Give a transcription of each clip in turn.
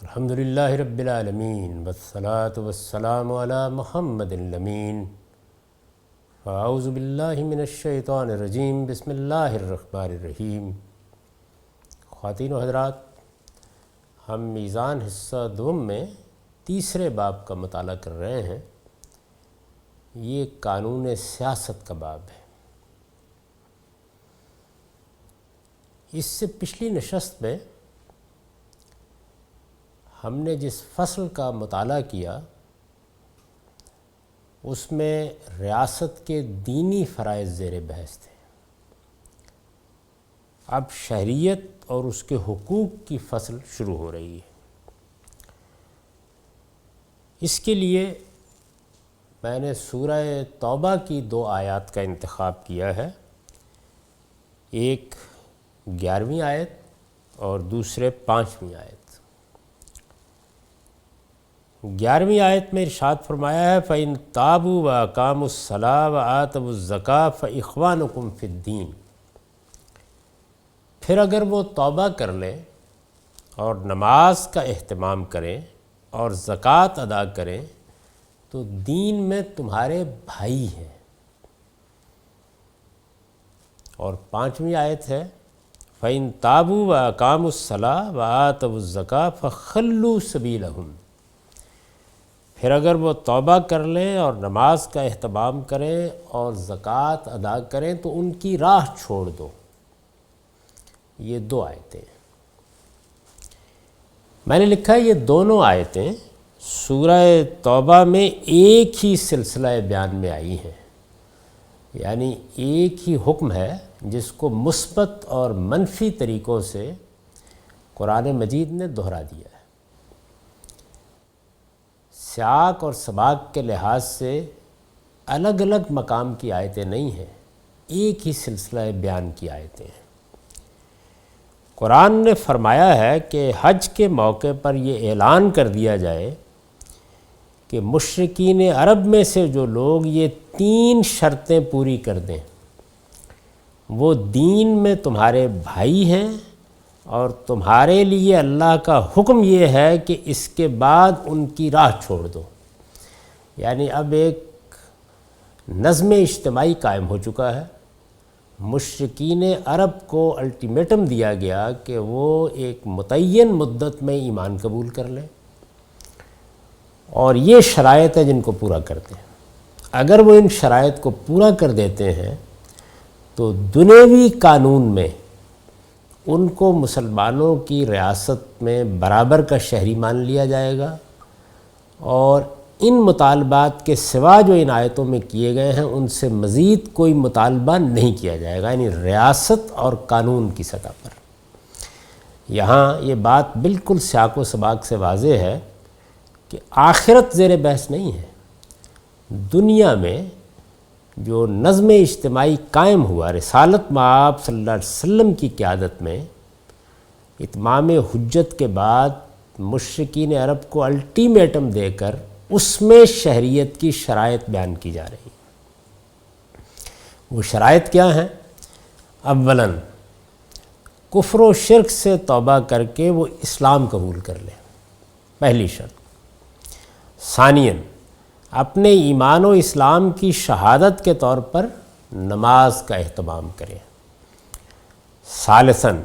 الحمدللہ رب العالمین والصلاة والسلام علی محمد الامین اعوذ باللہ من الشیطان الرجیم بسم اللہ الرحمن الرحیم۔ خواتین و حضرات، ہم میزان حصہ دوم میں تیسرے باب کا مطالعہ کر رہے ہیں۔ یہ قانون سیاست کا باب ہے۔ اس سے پچھلی نشست میں ہم نے جس فصل کا مطالعہ کیا اس میں ریاست کے دینی فرائض زیر بحث تھے۔ اب شہریت اور اس کے حقوق کی فصل شروع ہو رہی ہے۔ اس کے لیے میں نے سورہ توبہ کی 2 آیات کا انتخاب کیا ہے، ایک 11ویں آیت اور دوسرے 5ویں آیت۔ 11ویں آیت میں ارشاد فرمایا ہے فَإِن تَابُوا وَأَقَامُوا الصَّلَاةَ وَآتَوُا الزَّكَاةَ فَإِخْوَانُكُمْ فِي الدِّينِ۔ پھر اگر وہ توبہ کر لیں اور نماز کا اہتمام کریں اور زکوٰۃ ادا کریں تو دین میں تمہارے بھائی ہیں۔ اور 5ویں آیت ہے فَإِن تَابُوا وَأَقَامُوا الصَّلَاةَ وَآتَوُا الزَّكَاةَ فَخَلُّوا سَبِيلَهُمْ۔ پھر اگر وہ توبہ کر لیں اور نماز کا اہتمام کریں اور زکوٰۃ ادا کریں تو ان کی راہ چھوڑ دو۔ یہ 2 آیتیں ہیں۔ میں نے لکھا ہے یہ دونوں آیتیں سورہ توبہ میں ایک ہی سلسلہ بیان میں آئی ہیں، یعنی ایک ہی حکم ہے جس کو مثبت اور منفی طریقوں سے قرآن مجید نے دہرا دیا ہے۔ سیاق اور سباق کے لحاظ سے الگ الگ مقام کی آیتیں نہیں ہیں، ایک ہی سلسلہ بیان کی آیتیں ہیں۔ قرآن نے فرمایا ہے کہ حج کے موقع پر یہ اعلان کر دیا جائے کہ مشرکین عرب میں سے جو لوگ یہ 3 شرطیں پوری کر دیں وہ دین میں تمہارے بھائی ہیں، اور تمہارے لیے اللہ کا حکم یہ ہے کہ اس کے بعد ان کی راہ چھوڑ دو۔ یعنی اب ایک نظم اجتماعی قائم ہو چکا ہے۔ مشرکین عرب کو الٹیمیٹم دیا گیا کہ وہ ایک متعین مدت میں ایمان قبول کر لیں، اور یہ شرائط ہے جن کو پورا کرتے ہیں۔ اگر وہ ان شرائط کو پورا کر دیتے ہیں تو دنیوی قانون میں ان کو مسلمانوں کی ریاست میں برابر کا شہری مان لیا جائے گا، اور ان مطالبات کے سوا جو ان آیتوں میں کیے گئے ہیں ان سے مزید کوئی مطالبہ نہیں کیا جائے گا، یعنی ریاست اور قانون کی سطح پر۔ یہاں یہ بات بالکل سیاق و سباق سے واضح ہے کہ آخرت زیر بحث نہیں ہے۔ دنیا میں جو نظم اجتماعی قائم ہوا رسالت مآب صلی اللہ علیہ وسلم کی قیادت میں، اتمام حجت کے بعد مشرکین عرب کو الٹیمیٹم دے کر اس میں شہریت کی شرائط بیان کی جا رہی ہیں۔ وہ شرائط کیا ہیں؟ اولاً کفر و شرک سے توبہ کر کے وہ اسلام قبول کر لیں، پہلی شرط۔ ثانیاً اپنے ایمان و اسلام کی شہادت کے طور پر نماز کا اہتمام کریں۔ ثالثاً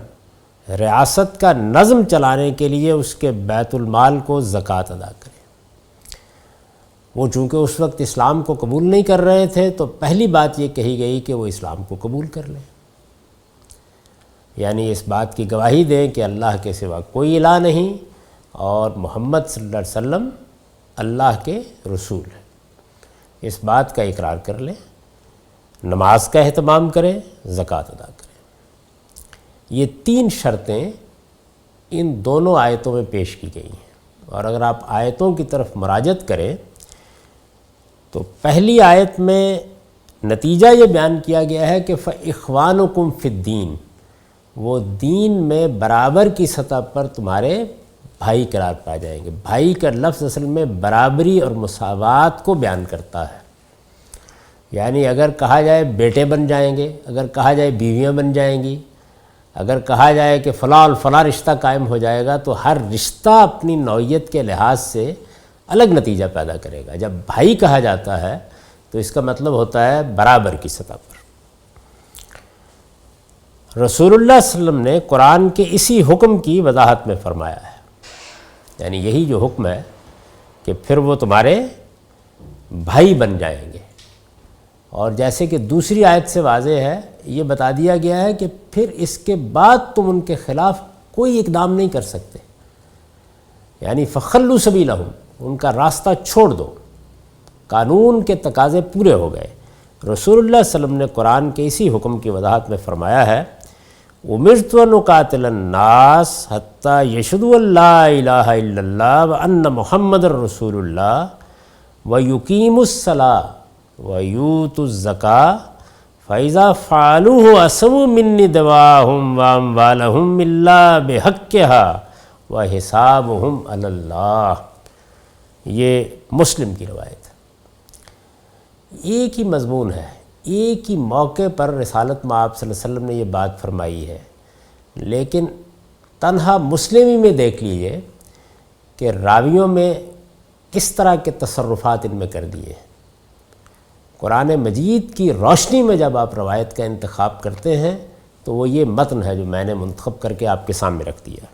ریاست کا نظم چلانے کے لیے اس کے بیت المال کو زکوٰۃ ادا کریں۔ وہ چونکہ اس وقت اسلام کو قبول نہیں کر رہے تھے تو پہلی بات یہ کہی گئی کہ وہ اسلام کو قبول کر لیں، یعنی اس بات کی گواہی دیں کہ اللہ کے سوا کوئی الہ نہیں اور محمد صلی اللہ علیہ وسلم اللہ کے رسول ہیں۔ اس بات کا اقرار کر لیں، نماز کا اہتمام کریں، زکوٰۃ ادا کریں۔ یہ 3 شرطیں ان دونوں آیتوں میں پیش کی گئی ہیں، اور اگر آپ آیتوں کی طرف مراجعت کریں تو پہلی آیت میں نتیجہ یہ بیان کیا گیا ہے کہ فَإِخْوَانُكُمْ فِي الدِّينِ، وہ دین میں برابر کی سطح پر تمہارے بھائی قرار پائے جائیں گے۔ بھائی کا لفظ اصل میں برابری اور مساوات کو بیان کرتا ہے، یعنی اگر کہا جائے بیٹے بن جائیں گے، اگر کہا جائے بیویاں بن جائیں گی، اگر کہا جائے کہ فلاں اور فلاں رشتہ قائم ہو جائے گا تو ہر رشتہ اپنی نوعیت کے لحاظ سے الگ نتیجہ پیدا کرے گا۔ جب بھائی کہا جاتا ہے تو اس کا مطلب ہوتا ہے برابر کی سطح پر۔ رسول اللہ صلی اللہ علیہ وسلم نے قرآن کے اسی حکم کی وضاحت میں فرمایا ہے، یعنی یہی جو حکم ہے کہ پھر وہ تمہارے بھائی بن جائیں گے۔ اور جیسے کہ دوسری آیت سے واضح ہے، یہ بتا دیا گیا ہے کہ پھر اس کے بعد تم ان کے خلاف کوئی اقدام نہیں کر سکتے، یعنی فخلوا سبیلہم، ان کا راستہ چھوڑ دو، قانون کے تقاضے پورے ہو گئے۔ رسول اللہ صلی اللہ علیہ وسلم نے قرآن کے اسی حکم کی وضاحت میں فرمایا ہے، امرت ان اقاتل الناس حتی یشہدوا ان لا الہ الا اللہ وان محمد رسول اللہ ویقیموا الصلاۃ ویؤتوا الزکاۃ فاذا فعلوه عصموا منی دماءهم واموالهم الا بحقها وحسابهم علی اللہ۔ یہ مسلم کی روایت ہے۔ ایک ہی مضمون ہے، ایک ہی موقع پر رسالت مآب صلی اللہ علیہ وسلم نے یہ بات فرمائی ہے، لیکن تنہا مسلم ہی میں دیکھ لیجئے کہ راویوں میں کس طرح کے تصرفات ان میں کر دیے۔ قرآن مجید کی روشنی میں جب آپ روایت کا انتخاب کرتے ہیں تو وہ یہ متن ہے جو میں نے منتخب کر کے آپ کے سامنے رکھ دیا۔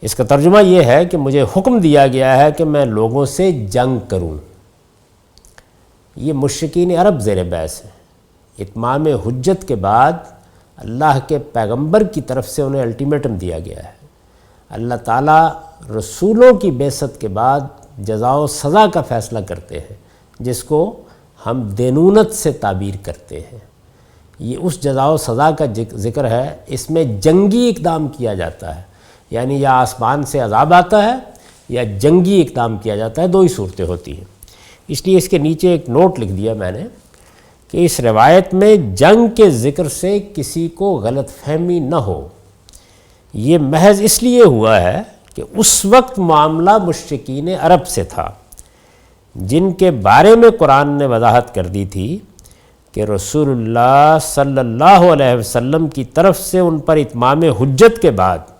اس کا ترجمہ یہ ہے کہ مجھے حکم دیا گیا ہے کہ میں لوگوں سے جنگ کروں۔ یہ مشرکین عرب زیر بحث ہیں۔ اتمام حجت کے بعد اللہ کے پیغمبر کی طرف سے انہیں الٹیمیٹم دیا گیا ہے۔ اللہ تعالیٰ رسولوں کی بعثت کے بعد جزا و سزا کا فیصلہ کرتے ہیں، جس کو ہم دینونت سے تعبیر کرتے ہیں۔ یہ اس جزا و سزا کا ذکر ہے، اس میں جنگی اقدام کیا جاتا ہے، یعنی یا آسمان سے عذاب آتا ہے یا جنگی اقدام کیا جاتا ہے، دو ہی صورتیں ہوتی ہیں۔ اس لیے اس کے نیچے ایک نوٹ لکھ دیا میں نے کہ اس روایت میں جنگ کے ذکر سے کسی کو غلط فہمی نہ ہو۔ یہ محض اس لیے ہوا ہے کہ اس وقت معاملہ مشرکین عرب سے تھا، جن کے بارے میں قرآن نے وضاحت کر دی تھی کہ رسول اللہ صلی اللہ علیہ وسلم کی طرف سے ان پر اتمام حجت کے بعد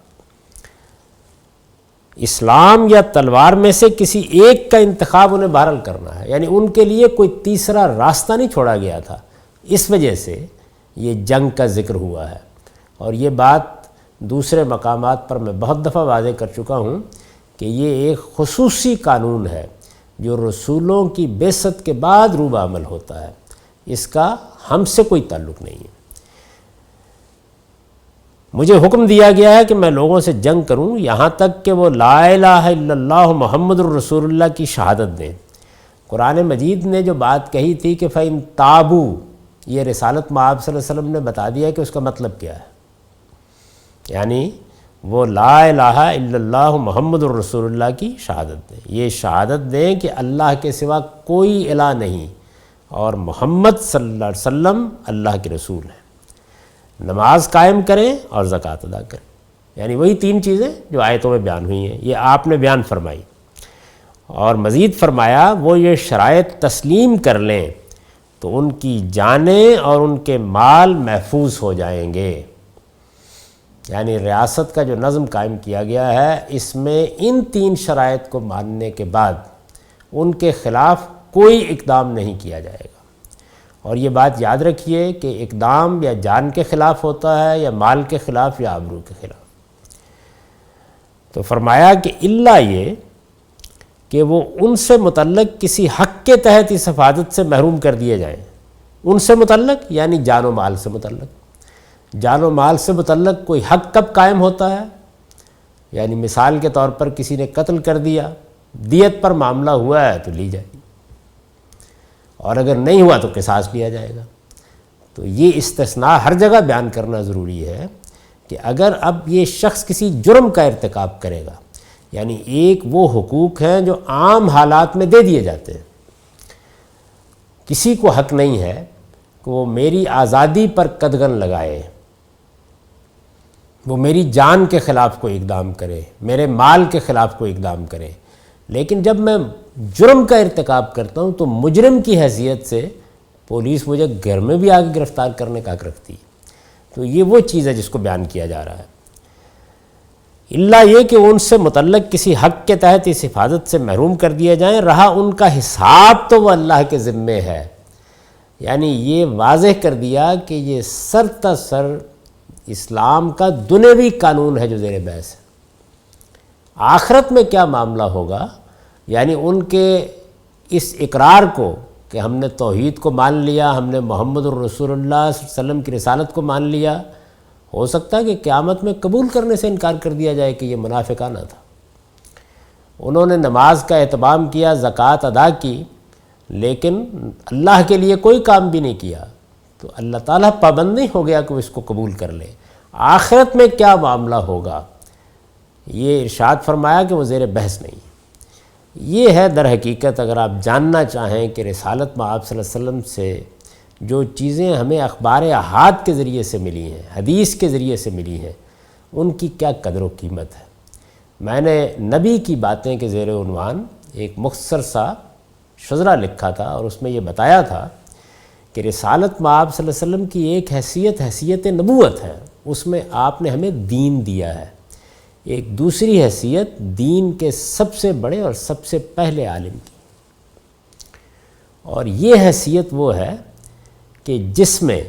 اسلام یا تلوار میں سے کسی ایک کا انتخاب انہیں بہرحال کرنا ہے، یعنی ان کے لیے کوئی تیسرا راستہ نہیں چھوڑا گیا تھا۔ اس وجہ سے یہ جنگ کا ذکر ہوا ہے، اور یہ بات دوسرے مقامات پر میں بہت دفعہ واضح کر چکا ہوں کہ یہ ایک خصوصی قانون ہے جو رسولوں کی بعثت کے بعد روبہ عمل ہوتا ہے، اس کا ہم سے کوئی تعلق نہیں ہے۔ مجھے حکم دیا گیا ہے کہ میں لوگوں سے جنگ کروں یہاں تک کہ وہ لا الہ الا اللہ محمد الرسول اللہ کی شہادت دیں۔ قرآن مجید نے جو بات کہی تھی کہ فَإِن تَابُوا، یہ رسالت مآب صلی اللہ علیہ وسلم نے بتا دیا کہ اس کا مطلب کیا ہے، یعنی وہ لا الہ الا اللہ محمد الرسول اللہ کی شہادت دیں، یہ شہادت دیں کہ اللہ کے سوا کوئی الہ نہیں اور محمد صلی اللہ علیہ وسلم اللہ کے رسول ہیں، نماز قائم کریں اور زکوٰۃ ادا کریں، یعنی وہی تین چیزیں جو آیتوں میں بیان ہوئی ہیں، یہ آپ نے بیان فرمائی۔ اور مزید فرمایا وہ یہ شرائط تسلیم کر لیں تو ان کی جانیں اور ان کے مال محفوظ ہو جائیں گے۔ یعنی ریاست کا جو نظم قائم کیا گیا ہے، اس میں ان تین شرائط کو ماننے کے بعد ان کے خلاف کوئی اقدام نہیں کیا جائے گا۔ اور یہ بات یاد رکھیے کہ اقدام یا جان کے خلاف ہوتا ہے یا مال کے خلاف یا آبرو کے خلاف۔ تو فرمایا کہ الا یہ کہ وہ ان سے متعلق کسی حق کے تحت اس حفاظت سے محروم کر دیے جائیں۔ ان سے متعلق یعنی جان و مال سے متعلق۔ جان و مال سے متعلق کوئی حق کب قائم ہوتا ہے؟ یعنی مثال کے طور پر کسی نے قتل کر دیا، دیت پر معاملہ ہوا ہے تو لی جائے گی، اور اگر نہیں ہوا تو قصاص لیا جائے گا۔ تو یہ استثناء ہر جگہ بیان کرنا ضروری ہے کہ اگر اب یہ شخص کسی جرم کا ارتکاب کرے گا، یعنی ایک وہ حقوق ہیں جو عام حالات میں دے دیے جاتے ہیں، کسی کو حق نہیں ہے کہ وہ میری آزادی پر قدغن لگائے، وہ میری جان کے خلاف کوئی اقدام کرے، میرے مال کے خلاف کوئی اقدام کرے، لیکن جب میں جرم کا ارتکاب کرتا ہوں تو مجرم کی حیثیت سے پولیس مجھے گھر میں بھی آگے گرفتار کرنے کا حق رکھتی ہے۔ تو یہ وہ چیز ہے جس کو بیان کیا جا رہا ہے۔ اللہ یہ کہ ان سے متعلق کسی حق کے تحت اس حفاظت سے محروم کر دیا جائیں، رہا ان کا حساب تو وہ اللہ کے ذمے ہے۔ یعنی یہ واضح کر دیا کہ یہ سر تا سر اسلام کا دنیوی قانون ہے جو زیر بحث ہے۔ آخرت میں کیا معاملہ ہوگا، یعنی ان کے اس اقرار کو کہ ہم نے توحید کو مان لیا، ہم نے محمد الرسول اللہ صلی اللہ علیہ وسلم کی رسالت کو مان لیا، ہو سکتا ہے کہ قیامت میں قبول کرنے سے انکار کر دیا جائے کہ یہ منافقانہ تھا۔ انہوں نے نماز کا اہتمام کیا، زکوٰۃ ادا کی، لیکن اللہ کے لیے کوئی کام بھی نہیں کیا، تو اللہ تعالیٰ پابند نہیں ہو گیا کہ وہ اس کو قبول کر لے۔ آخرت میں کیا معاملہ ہوگا یہ ارشاد فرمایا کہ وہ زیر بحث نہیں۔ یہ ہے در حقیقت اگر آپ جاننا چاہیں کہ رسالت میں آپ صلی اللہ علیہ وسلم سے جو چیزیں ہمیں اخبار احاد کے ذریعے سے ملی ہیں، حدیث کے ذریعے سے ملی ہیں، ان کی کیا قدر و قیمت ہے۔ میں نے نبی کی باتیں کے زیر عنوان ایک مختصر سا شذرہ لکھا تھا اور اس میں یہ بتایا تھا کہ رسالت میں آپ صلی اللہ علیہ وسلم کی ایک حیثیت نبوت ہے، اس میں آپ نے ہمیں دین دیا ہے۔ ایک دوسری حیثیت دین کے سب سے بڑے اور سب سے پہلے عالم کی، اور یہ حیثیت وہ ہے کہ جس میں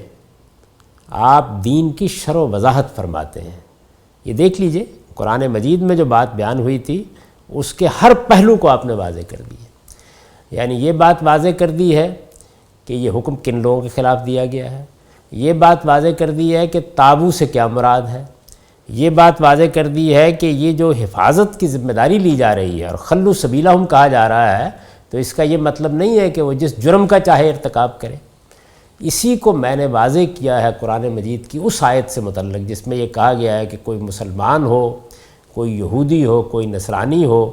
آپ دین کی شرح و وضاحت فرماتے ہیں۔ یہ دیکھ لیجئے قرآن مجید میں جو بات بیان ہوئی تھی اس کے ہر پہلو کو آپ نے واضح کر دی ہے۔ یعنی یہ بات واضح کر دی ہے کہ یہ حکم کن لوگوں کے خلاف دیا گیا ہے، یہ بات واضح کر دی ہے کہ تابو سے کیا مراد ہے، یہ بات واضح کر دی ہے کہ یہ جو حفاظت کی ذمہ داری لی جا رہی ہے اور خلو سبیلہم کہا جا رہا ہے، تو اس کا یہ مطلب نہیں ہے کہ وہ جس جرم کا چاہے ارتکاب کرے۔ اسی کو میں نے واضح کیا ہے قرآن مجید کی اس آیت سے متعلق جس میں یہ کہا گیا ہے کہ کوئی مسلمان ہو، کوئی یہودی ہو، کوئی نصرانی ہو،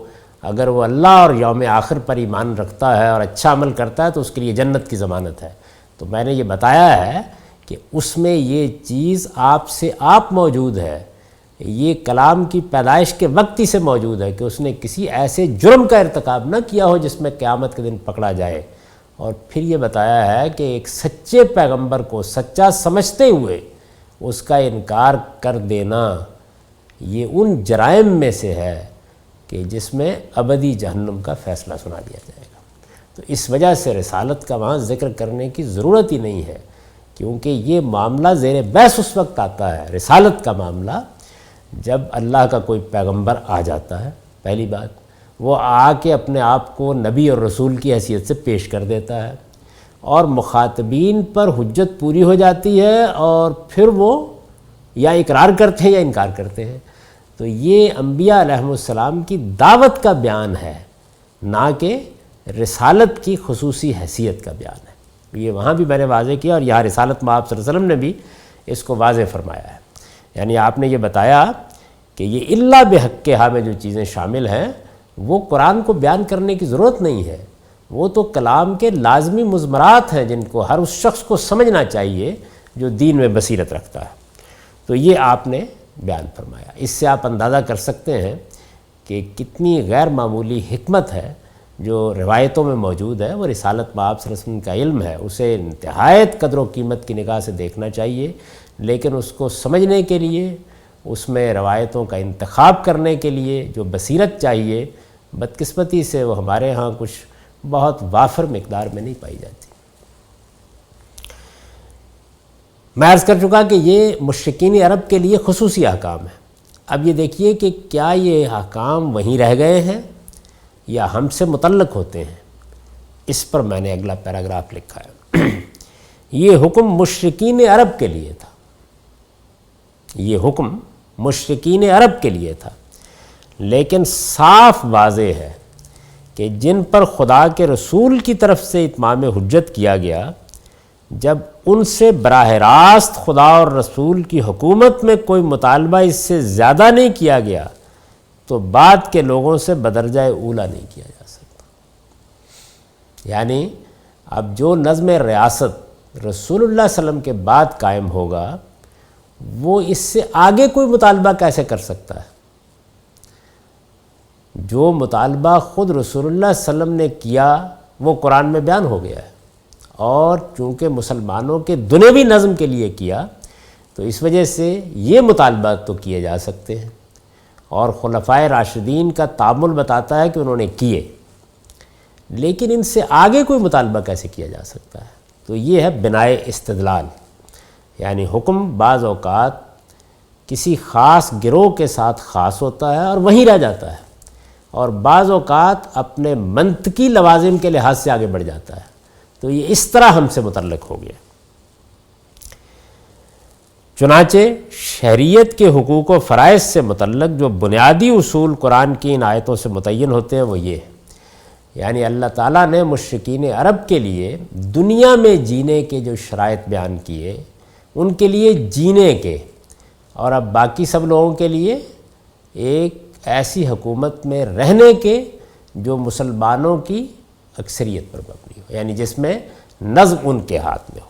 اگر وہ اللہ اور یوم آخر پر ایمان رکھتا ہے اور اچھا عمل کرتا ہے تو اس کے لیے جنت کی ضمانت ہے۔ تو میں نے یہ بتایا ہے کہ اس میں یہ چیز آپ سے آپ موجود ہے، یہ کلام کی پیدائش کے وقت ہی سے موجود ہے کہ اس نے کسی ایسے جرم کا ارتکاب نہ کیا ہو جس میں قیامت کے دن پکڑا جائے۔ اور پھر یہ بتایا ہے کہ ایک سچے پیغمبر کو سچا سمجھتے ہوئے اس کا انکار کر دینا یہ ان جرائم میں سے ہے کہ جس میں ابدی جہنم کا فیصلہ سنا دیا جائے گا۔ تو اس وجہ سے رسالت کا وہاں ذکر کرنے کی ضرورت ہی نہیں ہے، کیونکہ یہ معاملہ زیر بحث اس وقت آتا ہے، رسالت کا معاملہ، جب اللہ کا کوئی پیغمبر آ جاتا ہے۔ پہلی بات وہ آ کے اپنے آپ کو نبی اور رسول کی حیثیت سے پیش کر دیتا ہے، اور مخاطبین پر حجت پوری ہو جاتی ہے، اور پھر وہ یا اقرار کرتے ہیں یا انکار کرتے ہیں۔ تو یہ انبیاء علیہم السلام کی دعوت کا بیان ہے، نہ کہ رسالت کی خصوصی حیثیت کا بیان ہے۔ یہ وہاں بھی میں نے واضح کیا، اور یہاں رسالت میں آپ صلی اللہ علیہ وسلم نے بھی اس کو واضح فرمایا ہے۔ یعنی آپ نے یہ بتایا کہ یہ اللہ بحق کے ہاں میں جو چیزیں شامل ہیں وہ قرآن کو بیان کرنے کی ضرورت نہیں ہے، وہ تو کلام کے لازمی مضمرات ہیں جن کو ہر اس شخص کو سمجھنا چاہیے جو دین میں بصیرت رکھتا ہے۔ تو یہ آپ نے بیان فرمایا۔ اس سے آپ اندازہ کر سکتے ہیں کہ کتنی غیر معمولی حکمت ہے جو روایتوں میں موجود ہے۔ وہ رسالت میں آپ صلی اللہ علیہ وسلم کا علم ہے، اسے انتہایت قدر و قیمت کی نگاہ سے دیکھنا چاہیے، لیکن اس کو سمجھنے کے لیے، اس میں روایتوں کا انتخاب کرنے کے لیے جو بصیرت چاہیے، بدقسمتی سے وہ ہمارے ہاں کچھ بہت وافر مقدار میں نہیں پائی جاتی۔ میں عرض کر چکا کہ یہ مشرکین عرب کے لیے خصوصی احکام ہے۔ اب یہ دیکھیے کہ کیا یہ احکام وہیں رہ گئے ہیں یا ہم سے متعلق ہوتے ہیں، اس پر میں نے اگلا پیراگراف لکھا ہے۔ یہ حکم مشرکین عرب کے لیے تھا، یہ حکم مشرکین عرب کے لیے تھا، لیکن صاف واضح ہے کہ جن پر خدا کے رسول کی طرف سے اتمام حجت کیا گیا، جب ان سے براہ راست خدا اور رسول کی حکومت میں کوئی مطالبہ اس سے زیادہ نہیں کیا گیا، تو بعد کے لوگوں سے بدرجہ اولا نہیں کیا جا سکتا۔ یعنی اب جو نظم ریاست رسول اللہ صلی اللہ علیہ وسلم کے بعد قائم ہوگا، وہ اس سے آگے کوئی مطالبہ کیسے کر سکتا ہے؟ جو مطالبہ خود رسول اللہ صلی اللہ علیہ وسلم نے کیا وہ قرآن میں بیان ہو گیا ہے، اور چونکہ مسلمانوں کے دنیوی نظم کے لیے کیا، تو اس وجہ سے یہ مطالبات تو کیے جا سکتے ہیں، اور خلفائے راشدین کا تعامل بتاتا ہے کہ انہوں نے کیے، لیکن ان سے آگے کوئی مطالبہ کیسے کیا جا سکتا ہے؟ تو یہ ہے بنائے استدلال، یعنی حکم بعض اوقات کسی خاص گروہ کے ساتھ خاص ہوتا ہے اور وہیں رہ جاتا ہے، اور بعض اوقات اپنے منطقی لوازم کے لحاظ سے آگے بڑھ جاتا ہے، تو یہ اس طرح ہم سے متعلق ہو گیا۔ چنانچہ شہریت کے حقوق و فرائض سے متعلق جو بنیادی اصول قرآن کی ان آیتوں سے متعین ہوتے ہیں وہ یہ ہے، یعنی اللہ تعالیٰ نے مشرکین عرب کے لیے دنیا میں جینے کے جو شرائط بیان کیے، ان کے لیے جینے کے، اور اب باقی سب لوگوں کے لیے ایک ایسی حکومت میں رہنے کے جو مسلمانوں کی اکثریت پر مبنی ہو، یعنی جس میں نظم ان کے ہاتھ میں ہو۔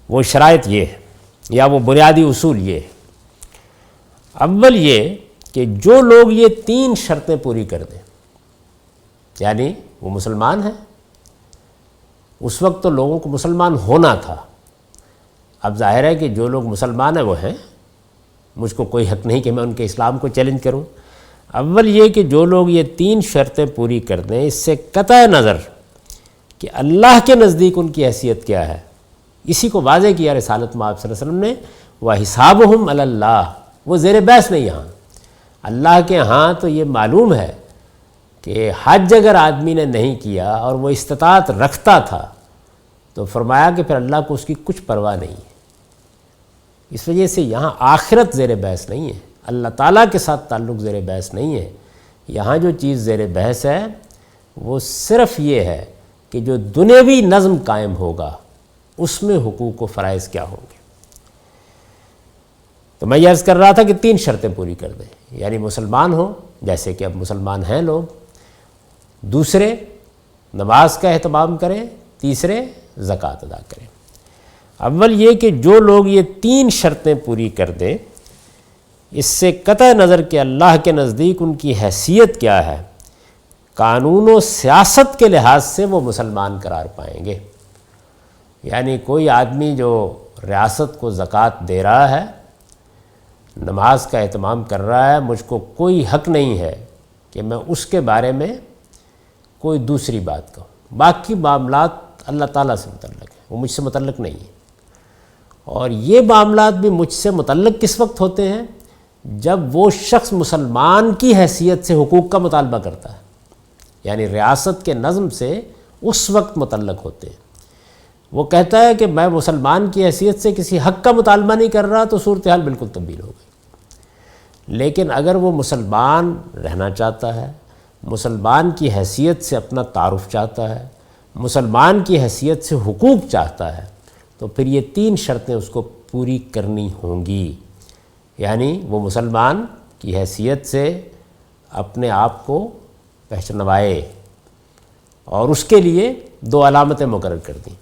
وہ شرائط یہ ہے، یا وہ بنیادی اصول یہ ہے۔ اول یہ کہ جو لوگ یہ 3 شرطیں پوری کر دیں، یعنی وہ مسلمان ہیں، اس وقت تو لوگوں کو مسلمان ہونا تھا، اب ظاہر ہے کہ جو لوگ مسلمان ہیں وہ ہیں، مجھ کو کوئی حق نہیں کہ میں ان کے اسلام کو چیلنج کروں۔ اول یہ کہ جو لوگ یہ 3 شرطیں پوری کر دیں، اس سے قطع نظر کہ اللہ کے نزدیک ان کی حیثیت کیا ہے، اسی کو واضح کیا رسالت مآب صلی اللہ علیہ وسلم نے، وَحِسَابُهُمْ عَلَى اللَّهِ، وہ زیر بحث نہیں یہاں، اللہ کے ہاں تو یہ معلوم ہے کہ حج اگر آدمی نے نہیں کیا اور وہ استطاعت رکھتا تھا تو فرمایا کہ پھر اللہ کو اس کی کچھ پرواہ نہیں ہے۔ اس وجہ سے یہاں آخرت زیر بحث نہیں ہے، اللہ تعالیٰ کے ساتھ تعلق زیر بحث نہیں ہے، یہاں جو چیز زیر بحث ہے وہ صرف یہ ہے کہ جو دنیاوی نظم قائم ہوگا اس میں حقوق و فرائض کیا ہوں گے۔ تو میں یہ عرض کر رہا تھا کہ 3 شرطیں پوری کر دیں، یعنی مسلمان ہوں، جیسے کہ اب مسلمان ہیں لوگ، دوسرے نماز کا اہتمام کریں، تیسرے زکوٰۃ ادا کریں۔ اول یہ کہ جو لوگ یہ 3 شرطیں پوری کر دیں، اس سے قطع نظر کہ اللہ کے نزدیک ان کی حیثیت کیا ہے، قانون و سیاست کے لحاظ سے وہ مسلمان قرار پائیں گے۔ یعنی کوئی آدمی جو ریاست کو زکوٰۃ دے رہا ہے، نماز کا اہتمام کر رہا ہے، مجھ کو کوئی حق نہیں ہے کہ میں اس کے بارے میں کوئی دوسری بات کہوں۔ باقی معاملات اللہ تعالیٰ سے متعلق ہیں، وہ مجھ سے متعلق نہیں ہیں، اور یہ معاملات بھی مجھ سے متعلق کس وقت ہوتے ہیں؟ جب وہ شخص مسلمان کی حیثیت سے حقوق کا مطالبہ کرتا ہے، یعنی ریاست کے نظم سے اس وقت متعلق ہوتے ہیں۔ وہ کہتا ہے کہ میں مسلمان کی حیثیت سے کسی حق کا مطالبہ نہیں کر رہا، تو صورتحال بالکل تبدیل ہو گئی۔ لیکن اگر وہ مسلمان رہنا چاہتا ہے، مسلمان کی حیثیت سے اپنا تعارف چاہتا ہے، مسلمان کی حیثیت سے حقوق چاہتا ہے، تو پھر یہ 3 شرطیں اس کو پوری کرنی ہوں گی، یعنی وہ مسلمان کی حیثیت سے اپنے آپ کو پہچنوائے، اور اس کے لیے 2 علامتیں مقرر کر دیں،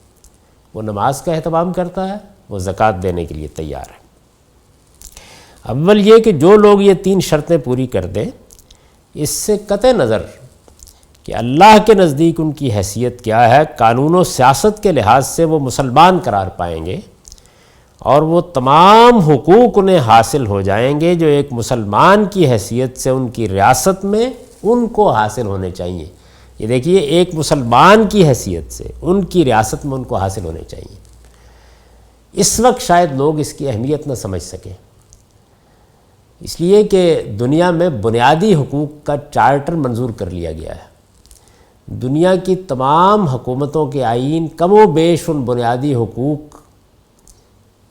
وہ نماز کا اہتمام کرتا ہے، وہ زکوٰۃ دینے کے لیے تیار ہے۔ اول یہ کہ جو لوگ یہ 3 شرطیں پوری کر دیں، اس سے قطع نظر کہ اللہ کے نزدیک ان کی حیثیت کیا ہے، قانون و سیاست کے لحاظ سے وہ مسلمان قرار پائیں گے، اور وہ تمام حقوق انہیں حاصل ہو جائیں گے جو ایک مسلمان کی حیثیت سے ان کی ریاست میں ان کو حاصل ہونے چاہیے۔ یہ دیکھیے، ایک مسلمان کی حیثیت سے ان کی ریاست میں ان کو حاصل ہونے چاہیے۔ اس وقت شاید لوگ اس کی اہمیت نہ سمجھ سکیں، اس لیے کہ دنیا میں بنیادی حقوق کا چارٹر منظور کر لیا گیا ہے۔ دنیا کی تمام حکومتوں کے آئین کم و بیش ان بنیادی حقوق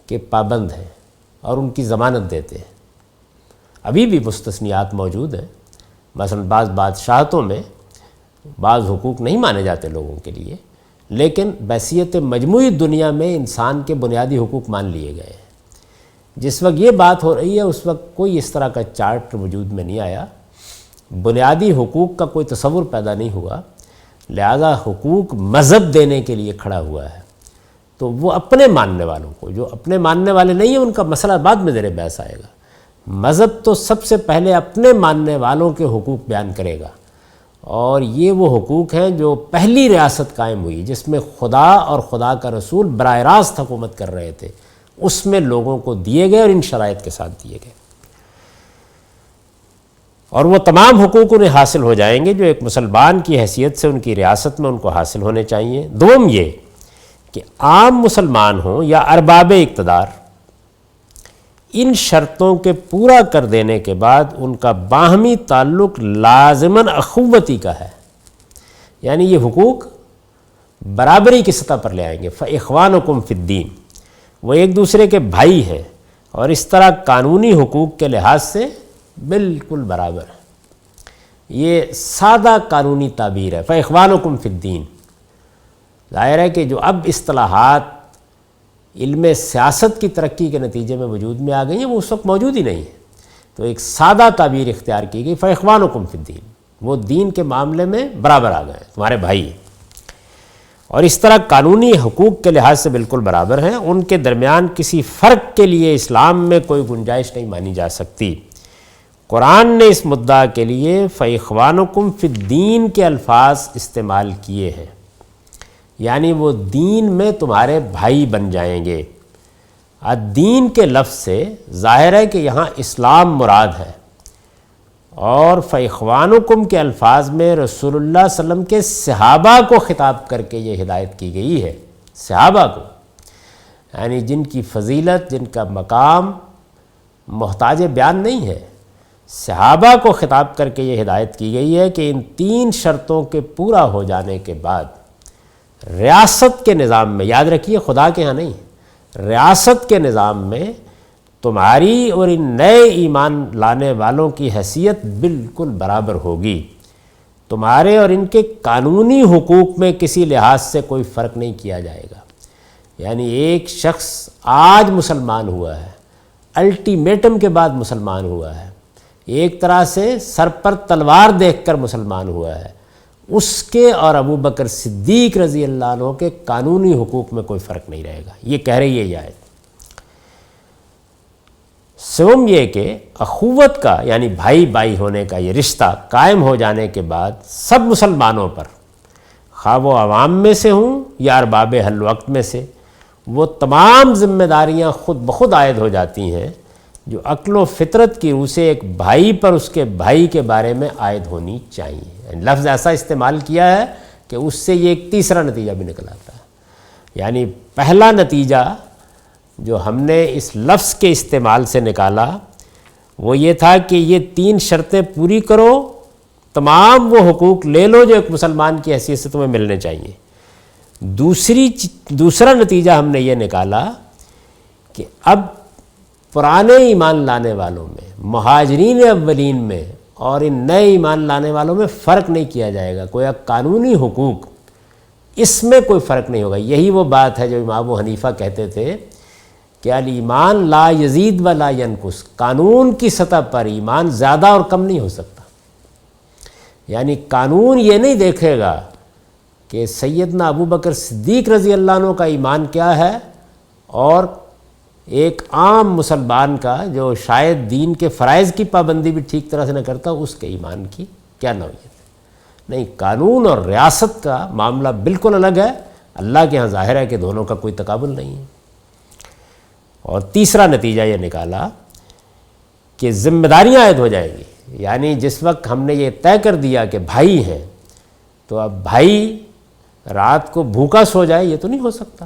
کے پابند ہیں اور ان کی ضمانت دیتے ہیں۔ ابھی بھی مستثنیات موجود ہیں، مثلا بعض بادشاہتوں میں بعض حقوق نہیں مانے جاتے لوگوں کے لیے، لیکن بحیثیت مجموعی دنیا میں انسان کے بنیادی حقوق مان لیے گئے ہیں۔ جس وقت یہ بات ہو رہی ہے اس وقت کوئی اس طرح کا چارٹ وجود میں نہیں آیا، بنیادی حقوق کا کوئی تصور پیدا نہیں ہوا، لہذا حقوق مذہب دینے کے لیے کھڑا ہوا ہے۔ تو وہ اپنے ماننے والوں کو، جو اپنے ماننے والے نہیں ہیں ان کا مسئلہ بعد میں زیر بحث آئے گا، مذہب تو سب سے پہلے اپنے ماننے والوں کے حقوق بیان کرے گا، اور یہ وہ حقوق ہیں جو پہلی ریاست قائم ہوئی جس میں خدا اور خدا کا رسول براہ راست حکومت کر رہے تھے، اس میں لوگوں کو دیے گئے اور ان شرائط کے ساتھ دیے گئے، اور وہ تمام حقوق انہیں حاصل ہو جائیں گے جو ایک مسلمان کی حیثیت سے ان کی ریاست میں ان کو حاصل ہونے چاہیے۔ دوم یہ کہ عام مسلمان ہوں یا ارباب اقتدار، ان شرطوں کے پورا کر دینے کے بعد ان کا باہمی تعلق لازماً اخوتی کا ہے، یعنی یہ حقوق برابری کی سطح پر لے آئیں گے۔ فَإِخْوَانُكُمْ فِي الدِّينِ، وہ ایک دوسرے کے بھائی ہیں اور اس طرح قانونی حقوق کے لحاظ سے بالکل برابر ہے۔ یہ سادہ قانونی تعبیر ہے، فَإِخْوَانُكُمْ فِي الدِّينِ۔ ظاہر ہے کہ جو اب اصطلاحات علم سیاست کی ترقی کے نتیجے میں وجود میں آ گئی ہیں وہ اس وقت موجود ہی نہیں ہے، تو ایک سادہ تعبیر اختیار کی گئی، فَإِخْوَانُكُمْ فِي الدِّينِ، وہ دین کے معاملے میں برابر آ گئے، تمہارے بھائی ہیں، اور اس طرح قانونی حقوق کے لحاظ سے بالکل برابر ہیں، ان کے درمیان کسی فرق کے لیے اسلام میں کوئی گنجائش نہیں مانی جا سکتی۔ قرآن نے اس مدعا کے لیے فَإِخْوَانُكُمْ فِي الدِّينِ کے الفاظ استعمال کیے ہیں، یعنی وہ دین میں تمہارے بھائی بن جائیں گے۔ الدین کے لفظ سے ظاہر ہے کہ یہاں اسلام مراد ہے، اور فَإِخْوَانُكُمْ کے الفاظ میں رسول اللہ صلی اللہ علیہ وسلم کے صحابہ کو خطاب کر کے یہ ہدایت کی گئی ہے، صحابہ کو، یعنی جن کی فضیلت، جن کا مقام محتاج بیان نہیں ہے، صحابہ کو خطاب کر کے یہ ہدایت کی گئی ہے کہ ان تین شرطوں کے پورا ہو جانے کے بعد ریاست کے نظام میں، یاد رکھیے خدا کے ہاں نہیں، ریاست کے نظام میں تمہاری اور ان نئے ایمان لانے والوں کی حیثیت بالکل برابر ہوگی، تمہارے اور ان کے قانونی حقوق میں کسی لحاظ سے کوئی فرق نہیں کیا جائے گا۔ یعنی ایک شخص آج مسلمان ہوا ہے، الٹیمیٹم کے بعد مسلمان ہوا ہے، ایک طرح سے سر پر تلوار دیکھ کر مسلمان ہوا ہے، اس کے اور ابو بکر صدیق رضی اللہ عنہ کے قانونی حقوق میں کوئی فرق نہیں رہے گا، یہ کہہ رہی ہے یہ آیت۔ سوم یہ کہ اخوت کا یعنی بھائی بھائی ہونے کا یہ رشتہ قائم ہو جانے کے بعد سب مسلمانوں پر، خواہ وہ عوام میں سے ہوں یا ارباب حل وقت میں سے، وہ تمام ذمہ داریاں خود بخود عائد ہو جاتی ہیں جو عقل و فطرت کی روح سے ایک بھائی پر اس کے بھائی کے بارے میں عائد ہونی چاہیے۔ لفظ ایسا استعمال کیا ہے کہ اس سے یہ ایک تیسرا نتیجہ بھی نکل آتا ہے، یعنی پہلا نتیجہ جو ہم نے اس لفظ کے استعمال سے نکالا وہ یہ تھا کہ یہ تین شرطیں پوری کرو، تمام وہ حقوق لے لو جو ایک مسلمان کی حیثیت سے تمہیں ملنے چاہیے۔ دوسرا نتیجہ ہم نے یہ نکالا کہ اب پرانے ایمان لانے والوں میں، مہاجرین اولین میں اور ان نئے ایمان لانے والوں میں فرق نہیں کیا جائے گا، کوئی قانونی حقوق اس میں کوئی فرق نہیں ہوگا۔ یہی وہ بات ہے جو امام ابو حنیفہ کہتے تھے کہ الایمان لا یزید ولا ینقص، قانون کی سطح پر ایمان زیادہ اور کم نہیں ہو سکتا، یعنی قانون یہ نہیں دیکھے گا کہ سیدنا ابو بکر صدیق رضی اللہ عنہ کا ایمان کیا ہے اور ایک عام مسلمان کا جو شاید دین کے فرائض کی پابندی بھی ٹھیک طرح سے نہ کرتا اس کے ایمان کی کیا نوعیت ہے۔ نہیں، قانون اور ریاست کا معاملہ بالکل الگ ہے، اللہ کے ہاں ظاہر ہے کہ دونوں کا کوئی تقابل نہیں ہے۔ اور تیسرا نتیجہ یہ نکالا کہ ذمہ داریاں عائد ہو جائیں گی، یعنی جس وقت ہم نے یہ طے کر دیا کہ بھائی ہیں تو اب بھائی رات کو بھوکا سو جائے یہ تو نہیں ہو سکتا،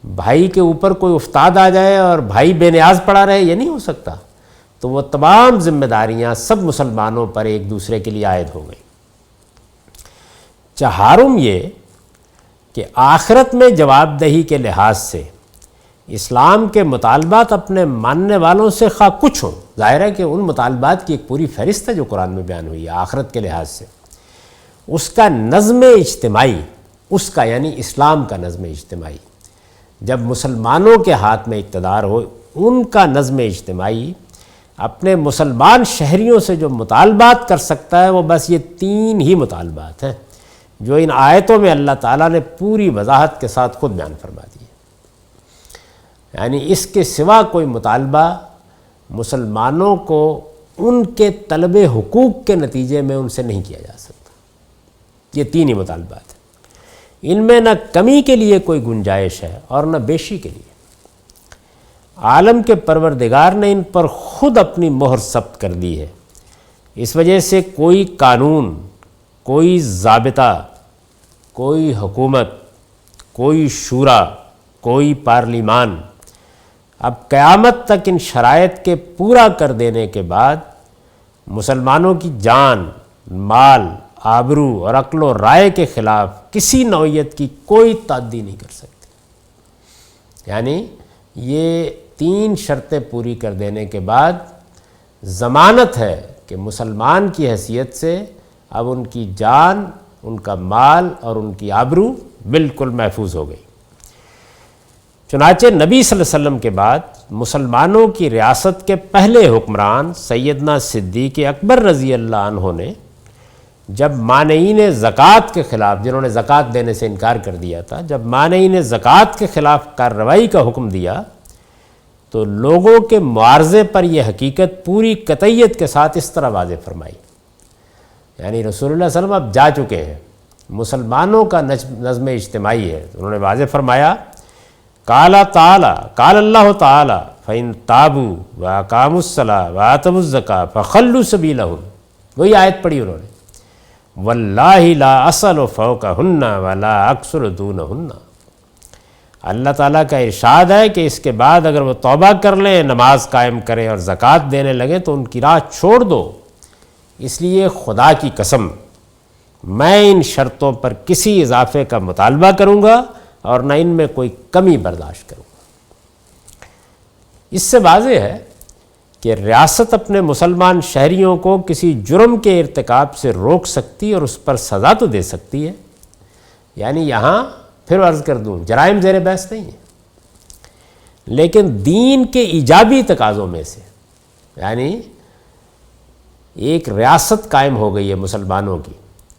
بھائی کے اوپر کوئی افتاد آ جائے اور بھائی بے نیاز پڑا رہے یہ نہیں ہو سکتا، تو وہ تمام ذمہ داریاں سب مسلمانوں پر ایک دوسرے کے لیے عائد ہو گئی۔ چہارم یہ کہ آخرت میں جواب دہی کے لحاظ سے اسلام کے مطالبات اپنے ماننے والوں سے خواہ کچھ ہوں، ظاہر ہے کہ ان مطالبات کی ایک پوری فہرست ہے جو قرآن میں بیان ہوئی ہے آخرت کے لحاظ سے، اس کا نظم اجتماعی، اس کا یعنی اسلام کا نظم اجتماعی، جب مسلمانوں کے ہاتھ میں اقتدار ہو، ان کا نظم اجتماعی اپنے مسلمان شہریوں سے جو مطالبات کر سکتا ہے وہ بس یہ تین ہی مطالبات ہیں جو ان آیتوں میں اللہ تعالیٰ نے پوری وضاحت کے ساتھ خود بیان فرما دی ہے، یعنی اس کے سوا کوئی مطالبہ مسلمانوں کو ان کے طلب حقوق کے نتیجے میں ان سے نہیں کیا جا سکتا۔ یہ تین ہی مطالبات ہیں۔ ان میں نہ کمی کے لیے کوئی گنجائش ہے اور نہ بیشی کے لیے۔ عالم کے پروردگار نے ان پر خود اپنی مہر ثبت کر دی ہے، اس وجہ سے کوئی قانون، کوئی ضابطہ، کوئی حکومت، کوئی شورا، کوئی پارلیمان اب قیامت تک ان شرائط کے پورا کر دینے کے بعد مسلمانوں کی جان، مال، آبرو اور عقل و رائے کے خلاف کسی نوعیت کی کوئی تعدی نہیں کر سکتی۔ یعنی یہ 3 شرطیں پوری کر دینے کے بعد ضمانت ہے کہ مسلمان کی حیثیت سے اب ان کی جان، ان کا مال اور ان کی آبرو بالکل محفوظ ہو گئی۔ چنانچہ نبی صلی اللہ علیہ وسلم کے بعد مسلمانوں کی ریاست کے پہلے حکمران سیدنا صدیق اکبر رضی اللہ عنہ نے جب مانعین زکوٰۃ کے خلاف، جنہوں نے زکوٰۃ دینے سے انکار کر دیا تھا، جب مانعین زکوٰۃ کے خلاف کارروائی کا حکم دیا تو لوگوں کے معارضے پر یہ حقیقت پوری قطعیت کے ساتھ اس طرح واضح فرمائی، یعنی رسول اللہ صلی اللہ علیہ وسلم اب جا چکے ہیں، مسلمانوں کا نظم اجتماعی ہے۔ انہوں نے واضح فرمایا، قال اللہ تعالی فَإِن تَابُوا وَأَقَامُوا الصَّلَاةَ وَآتَوُا الزَّكَاةَ فَخَلُّوا سَبِيلَهُمْ، وہی آیت پڑھی انہوں نے، وَاللَّهِ لَا أَسْأَلُ فَوْقَهُنَّ وَلَا أَقْصُرُ دُونَهُنَّ۔ اللہ تعالیٰ کا ارشاد ہے کہ اس کے بعد اگر وہ توبہ کر لیں، نماز قائم کریں اور زکوٰۃ دینے لگیں تو ان کی راہ چھوڑ دو، اس لیے خدا کی قسم میں ان شرطوں پر کسی اضافے کا مطالبہ کروں گا اور نہ ان میں کوئی کمی برداشت کروں گا۔ اس سے واضح ہے کہ ریاست اپنے مسلمان شہریوں کو کسی جرم کے ارتکاب سے روک سکتی اور اس پر سزا تو دے سکتی ہے، یعنی یہاں پھر عرض کر دوں جرائم زیر بحث نہیں ہے، لیکن دین کے ایجابی تقاضوں میں سے، یعنی ایک ریاست قائم ہو گئی ہے مسلمانوں کی،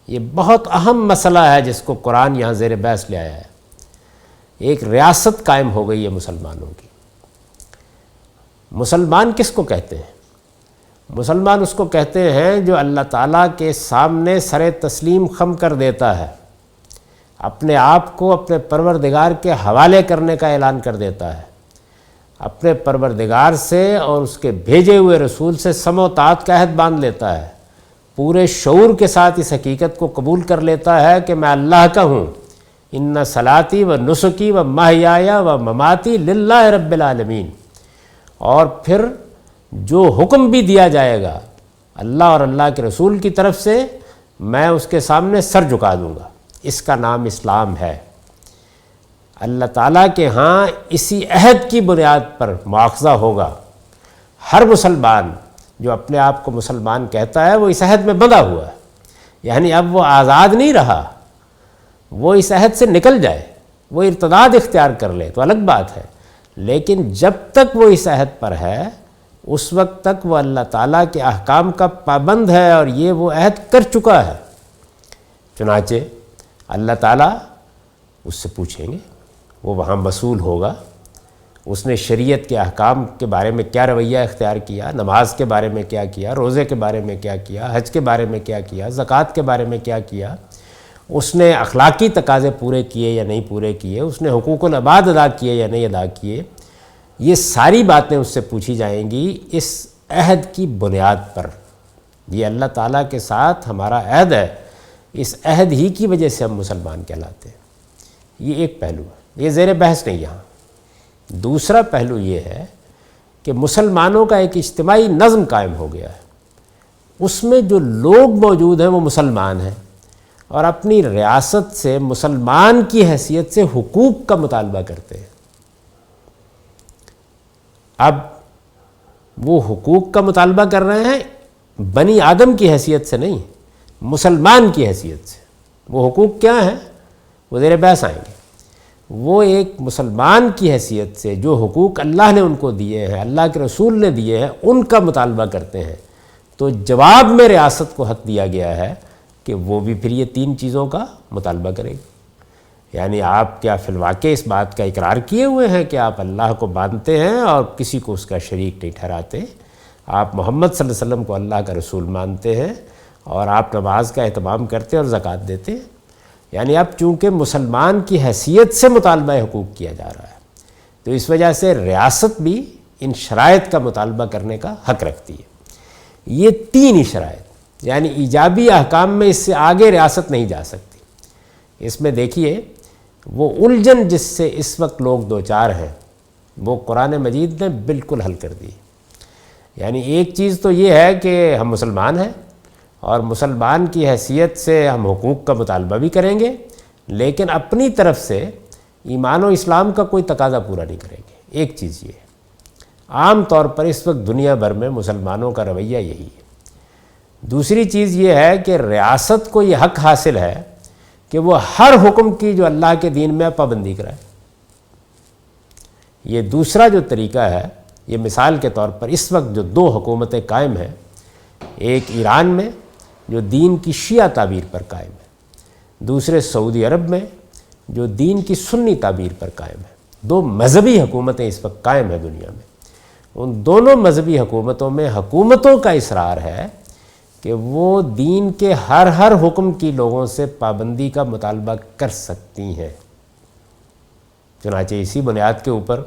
یہ بہت اہم مسئلہ ہے جس کو قرآن یہاں زیر بحث لے آیا ہے، ایک ریاست قائم ہو گئی ہے مسلمانوں کی۔ مسلمان کس کو کہتے ہیں؟ مسلمان اس کو کہتے ہیں جو اللہ تعالیٰ کے سامنے سر تسلیم خم کر دیتا ہے، اپنے آپ کو اپنے پروردگار کے حوالے کرنے کا اعلان کر دیتا ہے، اپنے پروردگار سے اور اس کے بھیجے ہوئے رسول سے سم و طاعت کا عہد باندھ لیتا ہے، پورے شعور کے ساتھ اس حقیقت کو قبول کر لیتا ہے کہ میں اللہ کا ہوں، ان صلاتی و نسکی و محیایا و مماتی للہ رب العالمین، اور پھر جو حکم بھی دیا جائے گا اللہ اور اللہ کے رسول کی طرف سے میں اس کے سامنے سر جھکا دوں گا۔ اس کا نام اسلام ہے۔ اللہ تعالیٰ کے ہاں اسی عہد کی بنیاد پر مواخذہ ہوگا۔ ہر مسلمان جو اپنے آپ کو مسلمان کہتا ہے وہ اس عہد میں بندھا ہوا ہے، یعنی اب وہ آزاد نہیں رہا، وہ اس عہد سے نکل جائے، وہ ارتداد اختیار کر لے تو الگ بات ہے، لیکن جب تک وہ اس عہد پر ہے اس وقت تک وہ اللہ تعالیٰ کے احکام کا پابند ہے اور یہ وہ عہد کر چکا ہے۔ چنانچہ اللہ تعالیٰ اس سے پوچھیں گے، وہ وہاں مسئول ہوگا، اس نے شریعت کے احکام کے بارے میں کیا رویہ اختیار کیا، نماز کے بارے میں کیا کیا، روزے کے بارے میں کیا کیا، حج کے بارے میں کیا کیا، زکوٰۃ کے بارے میں کیا کیا، اس نے اخلاقی تقاضے پورے کیے یا نہیں پورے کیے، اس نے حقوق العباد ادا کیے یا نہیں ادا کیے، یہ ساری باتیں اس سے پوچھی جائیں گی اس عہد کی بنیاد پر۔ یہ اللہ تعالیٰ کے ساتھ ہمارا عہد ہے، اس عہد ہی کی وجہ سے ہم مسلمان کہلاتے ہیں۔ یہ ایک پہلو ہے، یہ زیر بحث نہیں یہاں۔ دوسرا پہلو یہ ہے کہ مسلمانوں کا ایک اجتماعی نظم قائم ہو گیا ہے، اس میں جو لوگ موجود ہیں وہ مسلمان ہیں اور اپنی ریاست سے مسلمان کی حیثیت سے حقوق کا مطالبہ کرتے ہیں۔ اب وہ حقوق کا مطالبہ کر رہے ہیں بنی آدم کی حیثیت سے نہیں، مسلمان کی حیثیت سے۔ وہ حقوق کیا ہیں؟ وہ زیر بحث آئیں گے۔ وہ ایک مسلمان کی حیثیت سے جو حقوق اللہ نے ان کو دیے ہیں، اللہ کے رسول نے دیے ہیں، ان کا مطالبہ کرتے ہیں۔ تو جواب میں ریاست کو حق دیا گیا ہے کہ وہ بھی پھر یہ 3 چیزوں کا مطالبہ کرے گی۔ یعنی آپ کیا فی الواقع اس بات کا اقرار کیے ہوئے ہیں کہ آپ اللہ کو مانتے ہیں اور کسی کو اس کا شریک نہیں ٹھہراتے، آپ محمد صلی اللہ علیہ وسلم کو اللہ کا رسول مانتے ہیں اور آپ نماز کا اہتمام کرتے اور زکوٰۃ دیتے ہیں؟ یعنی اب چونکہ مسلمان کی حیثیت سے مطالبہ حقوق کیا جا رہا ہے تو اس وجہ سے ریاست بھی ان شرائط کا مطالبہ کرنے کا حق رکھتی ہے۔ یہ 3 ہی شرائط، یعنی ایجابی احکام میں اس سے آگے ریاست نہیں جا سکتی۔ اس میں دیکھیے وہ الجھن جس سے اس وقت لوگ دوچار ہیں وہ قرآن مجید نے بالکل حل کر دی۔ یعنی ایک چیز تو یہ ہے کہ ہم مسلمان ہیں اور مسلمان کی حیثیت سے ہم حقوق کا مطالبہ بھی کریں گے، لیکن اپنی طرف سے ایمان و اسلام کا کوئی تقاضا پورا نہیں کریں گے۔ ایک چیز یہ ہے، عام طور پر اس وقت دنیا بھر میں مسلمانوں کا رویہ یہی ہے۔ دوسری چیز یہ ہے کہ ریاست کو یہ حق حاصل ہے کہ وہ ہر حکم کی جو اللہ کے دین میں پابندی کرائے۔ یہ دوسرا جو طریقہ ہے، یہ مثال کے طور پر اس وقت جو 2 حکومتیں قائم ہیں، ایک ایران میں جو دین کی شیعہ تعبیر پر قائم ہے، دوسرے سعودی عرب میں جو دین کی سنی تعبیر پر قائم ہے۔ 2 مذہبی حکومتیں اس وقت قائم ہیں دنیا میں۔ ان دونوں مذہبی حکومتوں میں حکومتوں کا اصرار ہے کہ وہ دین کے ہر حکم کی لوگوں سے پابندی کا مطالبہ کر سکتی ہیں۔ چنانچہ اسی بنیاد کے اوپر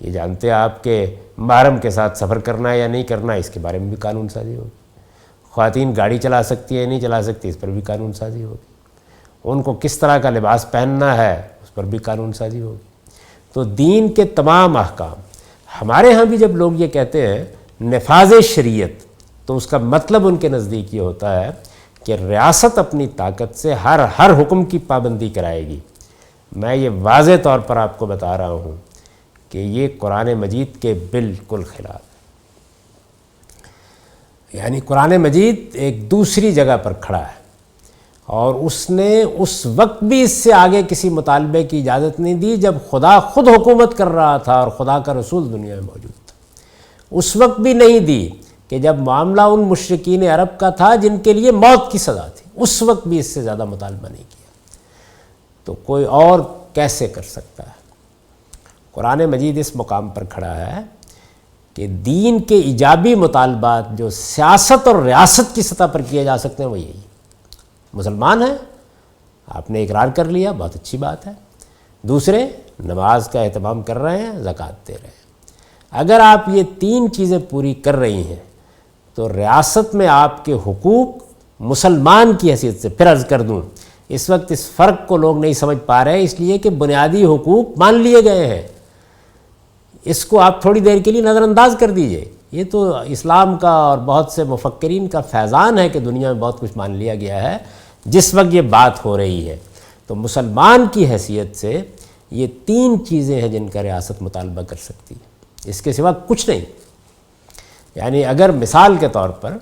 یہ جانتے ہیں آپ کہ محرم کے ساتھ سفر کرنا ہے یا نہیں کرنا، اس کے بارے میں بھی قانون سازی ہوگی۔ خواتین گاڑی چلا سکتی ہے یا نہیں چلا سکتی، اس پر بھی قانون سازی ہوگی۔ ان کو کس طرح کا لباس پہننا ہے، اس پر بھی قانون سازی ہوگی۔ تو دین کے تمام احکام، ہمارے ہاں بھی جب لوگ یہ کہتے ہیں نفاذ شریعت، تو اس کا مطلب ان کے نزدیک یہ ہوتا ہے کہ ریاست اپنی طاقت سے ہر حکم کی پابندی کرائے گی۔ میں یہ واضح طور پر آپ کو بتا رہا ہوں کہ یہ قرآن مجید کے بالکل خلاف ہے۔ یعنی قرآن مجید ایک دوسری جگہ پر کھڑا ہے اور اس نے اس وقت بھی اس سے آگے کسی مطالبے کی اجازت نہیں دی جب خدا خود حکومت کر رہا تھا اور خدا کا رسول دنیا میں موجود تھا۔ اس وقت بھی نہیں دی کہ جب معاملہ ان مشرکین عرب کا تھا جن کے لیے موت کی سزا تھی، اس وقت بھی اس سے زیادہ مطالبہ نہیں کیا۔ تو کوئی اور کیسے کر سکتا ہے؟ قرآن مجید اس مقام پر کھڑا ہے کہ دین کے ایجابی مطالبات جو سیاست اور ریاست کی سطح پر کیے جا سکتے ہیں وہ یہی۔ مسلمان ہیں، آپ نے اقرار کر لیا، بہت اچھی بات ہے۔ دوسرے نماز کا اہتمام کر رہے ہیں، زکوٰۃ دے رہے ہیں۔ اگر آپ یہ 3 چیزیں پوری کر رہی ہیں تو ریاست میں آپ کے حقوق مسلمان کی حیثیت سے، پھر عرض کر دوں اس وقت اس فرق کو لوگ نہیں سمجھ پا رہے اس لیے کہ بنیادی حقوق مان لیے گئے ہیں، اس کو آپ تھوڑی دیر کے لیے نظر انداز کر دیجئے۔ یہ تو اسلام کا اور بہت سے مفکرین کا فیضان ہے کہ دنیا میں بہت کچھ مان لیا گیا ہے جس وقت یہ بات ہو رہی ہے۔ تو مسلمان کی حیثیت سے یہ 3 چیزیں ہیں جن کا ریاست مطالبہ کر سکتی ہے، اس کے سوا کچھ نہیں۔ یعنی اگر مثال کے طور پر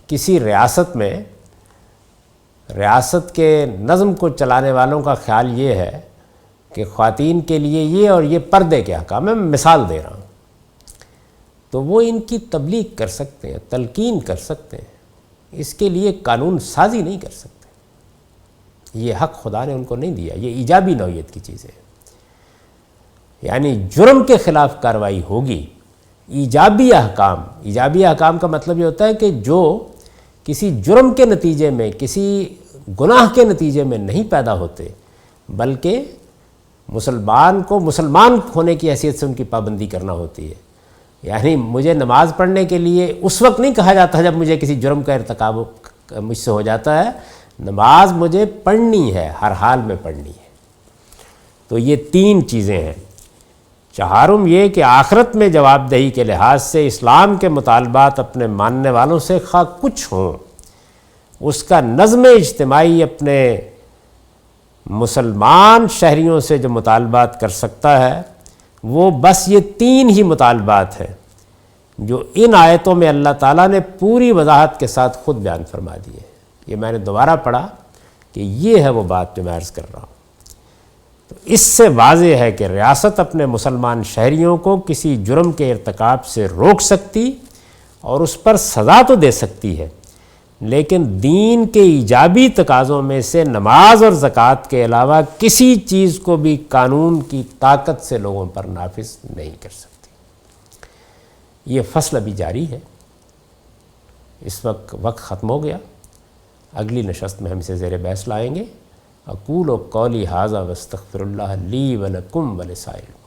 کسی ریاست میں ریاست کے نظم کو چلانے والوں کا خیال یہ ہے کہ خواتین کے لیے یہ اور یہ پردے کے احکام، میں مثال دے رہا ہوں، تو وہ ان کی تبلیغ کر سکتے ہیں، تلقین کر سکتے ہیں، اس کے لیے قانون سازی نہیں کر سکتے۔ یہ حق خدا نے ان کو نہیں دیا، یہ ایجابی نوعیت کی چیز ہے۔ یعنی جرم کے خلاف کارروائی ہوگی، ایجابی احکام کا مطلب یہ ہوتا ہے کہ جو کسی جرم کے نتیجے میں، کسی گناہ کے نتیجے میں نہیں پیدا ہوتے، بلکہ مسلمان کو مسلمان ہونے کی حیثیت سے ان کی پابندی کرنا ہوتی ہے۔ یعنی مجھے نماز پڑھنے کے لیے اس وقت نہیں کہا جاتا جب مجھے کسی جرم کا ارتکاب مجھ سے ہو جاتا ہے، نماز مجھے پڑھنی ہے، ہر حال میں پڑھنی ہے۔ تو یہ 3 چیزیں ہیں۔ چہارم یہ کہ آخرت میں جواب دہی کے لحاظ سے اسلام کے مطالبات اپنے ماننے والوں سے خواہ کچھ ہوں، اس کا نظم اجتماعی اپنے مسلمان شہریوں سے جو مطالبات کر سکتا ہے وہ بس یہ 3 ہی مطالبات ہیں جو ان آیتوں میں اللہ تعالیٰ نے پوری وضاحت کے ساتھ خود بیان فرما دیے۔ یہ میں نے دوبارہ پڑھا کہ یہ ہے وہ بات جو میں عرض کر رہا ہوں۔ تو اس سے واضح ہے کہ ریاست اپنے مسلمان شہریوں کو کسی جرم کے ارتکاب سے روک سکتی اور اس پر سزا تو دے سکتی ہے، لیکن دین کے ایجابی تقاضوں میں سے نماز اور زکوٰۃ کے علاوہ کسی چیز کو بھی قانون کی طاقت سے لوگوں پر نافذ نہیں کر سکتی۔ یہ فصل ابھی جاری ہے، اس وقت ختم ہو گیا، اگلی نشست میں ہم اسے زیر بحث لائیں گے اقول قولی ھذا واستغفر اللہ لی ولکم ولسائر